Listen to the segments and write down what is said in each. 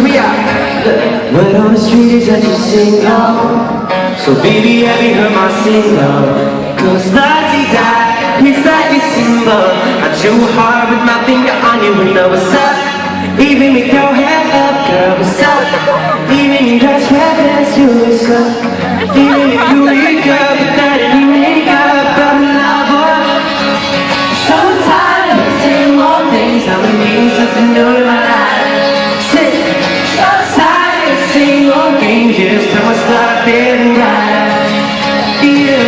me out. Word on the street is that you single. So baby, have you heard my single? Cause Lottie died, he's like a symbol. I chew hard with my finger on you and know what's up. Even with your head up, girl, what's up? Even your dress red, that's you, what's up? Even if you wake up without any makeup, I'm in love. So tired of the same old things, I'm gonna need something new in my life. Sit, so tired of the same old games, just time I start feeling right. You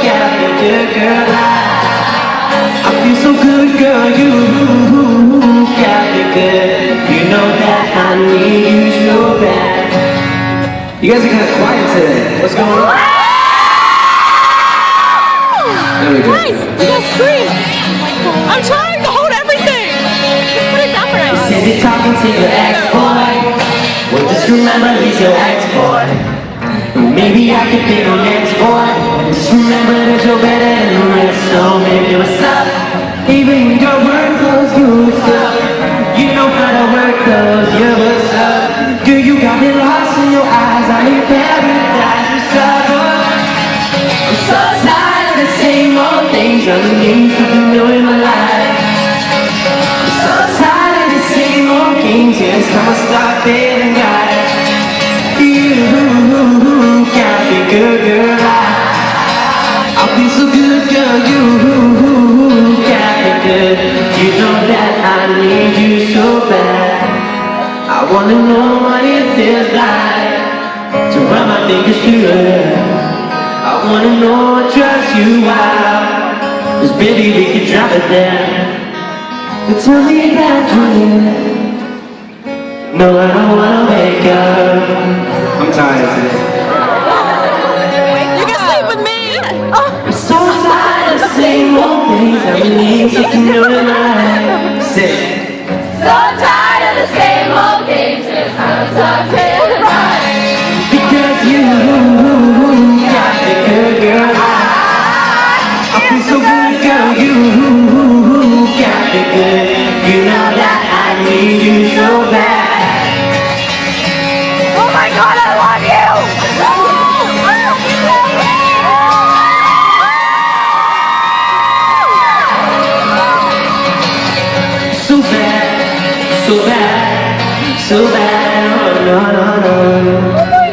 got me good, girl, I feel so good, girl, you got me good. You know that I need you so bad. You guys are kind of quiet today. What's going on? There we go. Guys, you guys scream. I'm trying to hold everything. Put it down for now. You said you're talking to your ex-boy. Well, just remember he's your ex-boy. Maybe I could be your next boy. Just remember that you're better than the rest. So baby, what's up? Even when your word goes, you what's up? You know how to work those, you what's up? Girl, you got me lost in your eyes. I need paradise, what's up? I'm so tired of the same old things. I need something new in my life. I'm so tired of the same old games. Yeah, it's time I start feeling right. You got me good, girl. I feel so good, girl. You got me good. You know that I need you so bad. I wanna know what it feels like to run my fingers through it. I wanna know what drives you out. 'Cause baby, we can drop it there. But tell me that dream. No, I don't wanna wake up. I'm tired today. You can sleep with me. I'm so tired of the same old things. I need something new in my life. Say it. So tired of the same old games. It's time to start feeling right. Because you got me good, girl. I feel so good, girl. You got me good. You know that I need you so bad. Oh my God, I love you. So bad, so bad, so bad. Oh, no, no, no.